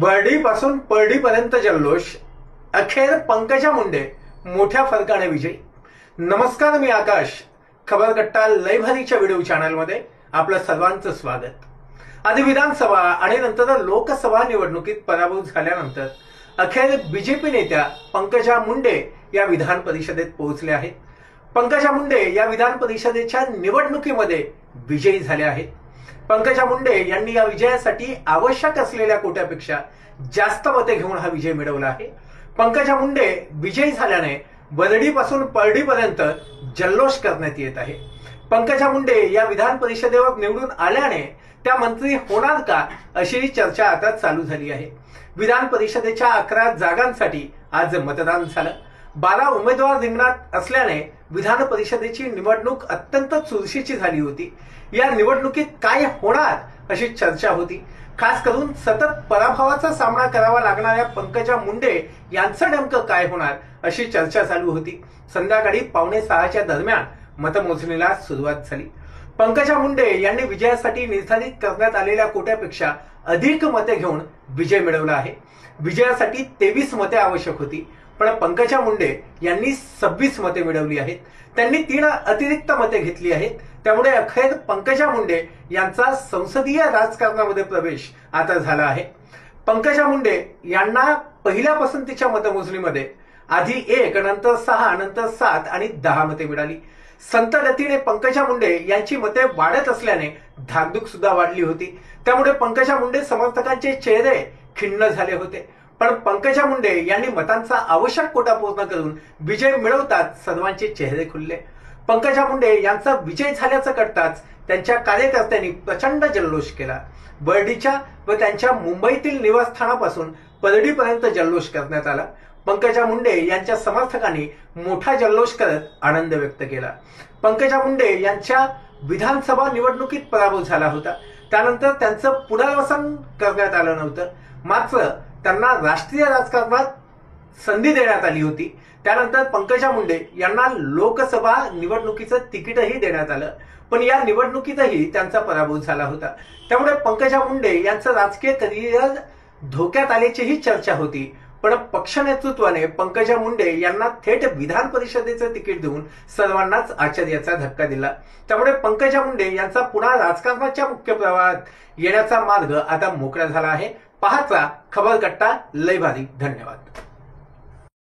बर्डीपासून परडीपर्यंत जल्लोष, अखेर पंकजा मुंडे मोठ्या फरकाने विजयी. नमस्कार, मी आकाश. खबरकट्टा लय भारीच्या व्हिडिओ चॅनलमध्ये आपलं सर्वांचं स्वागत. आधी विधानसभा आणि नंतर लोकसभा निवडणुकीत पराभूत झाल्यानंतर अखेर बीजेपी नेत्या पंकजा मुंडे या विधान परिषदेत पोहोचल्या आहेत. पंकजा मुंडे या विधान परिषदेच्या निवडणुकीमध्ये विजयी झाल्या आहेत. पंकजा मुंडे यांनी या विजयासाठी आवश्यक असलेल्या कोट्यापेक्षा जास्त मते घेऊन हा विजय मिळवला आहे. पंकजा मुंडे विजयी झाल्याने बर्डीपासून परडीपर्यंत जल्लोष करण्यात येत आहे. पंकजा मुंडे या विधान परिषदेवर निवडून आल्याने त्या मंत्री होणार का, अशी चर्चा आता चालू झाली आहे. विधान परिषदेच्या 11 जागांसाठी आज मतदान झालं. 12 उमेदवार रिंगणात असल्याने विधान परिषदेची निवडणूक अत्यंत चुरशीची झाली होती. या निवडणुकीत काय होणार अशी चर्चा होती. खास करून सतत पराभवाचा सामना करावा लागणाऱ्या पंकजा मुंडे यांचं नेमकं काय होणार अशी चर्चा चालू होती. संध्याकाळी 5:45च्या दरम्यान मतमोजणीला सुरुवात झाली. पंकजा मुंडे यांनी विजयासाठी निर्धारित करण्यात आलेल्या कोट्यापेक्षा अधिक मते घेऊन विजय मिळवला आहे. विजयासाठी 23 मते आवश्यक होती, पण पंकजा मुंडे यांनी 26 मते मिळवली आहेत. त्यांनी 3 अतिरिक्त मते घेतली आहेत. त्यामुळे अखेर पंकजा मुंडे यांचा संसदीय राजकारणामध्ये प्रवेश आता झाला आहे. पंकजा मुंडे यांना पहिल्या पसंतीच्या मतमोजणीमध्ये आधी 1, नंतर 6, नंतर 7 आणि 10 मते मिळाली. संत गतीने पंकजा मुंडे यांची मते वाढत असल्याने धाकधूक सुद्धा वाढली होती. त्यामुळे पंकजा मुंडे समर्थकांचे चेहरे खिन्न झाले होते. पण पंकजा मुंडे यांनी मतांचा आवश्यक कोटा पूर्ण करून विजय मिळवताच सर्वांचे चेहरे खुलले. पंकजा मुंडे यांचा विजय झाल्याचं कळताच त्यांच्या कार्यकर्त्यांनी प्रचंड जल्लोष केला. बर्डीच्या व त्यांच्या मुंबईतील निवासस्थानापासून परडीपर्यंत जल्लोष करण्यात आला. पंकजा मुंडे यांच्या समर्थकांनी मोठा जल्लोष करत आनंद व्यक्त केला. पंकजा मुंडे यांच्या विधानसभा निवडणुकीत पराभव झाला होता. त्यानंतर त्यांचं पुनर्वसन करण्यात आलं नव्हतं. मात्र त्यांना राष्ट्रीय राजकारणात संधी देण्यात आली होती. त्यानंतर पंकजा मुंडे यांना लोकसभा निवडणुकीचं तिकीटही देण्यात आलं, पण या निवडणुकीतही त्यांचा पराभव झाला होता. त्यामुळे पंकजा मुंडे यांचं राजकीय करिअर धोक्यात आल्याचीही चर्चा होती. पण पक्ष नेतृत्वाने पंकजा मुंडे यांना थेट विधान परिषदेचं तिकीट देऊन सर्वांनाच आश्चर्याचा धक्का दिला. त्यामुळे पंकजा मुंडे यांचा पुन्हा राजकारणाच्या मुख्य प्रवाहात येण्याचा मार्ग आता मोकळा झाला आहे. पाहत राहा खबरकट्टा लय भारी. धन्यवाद.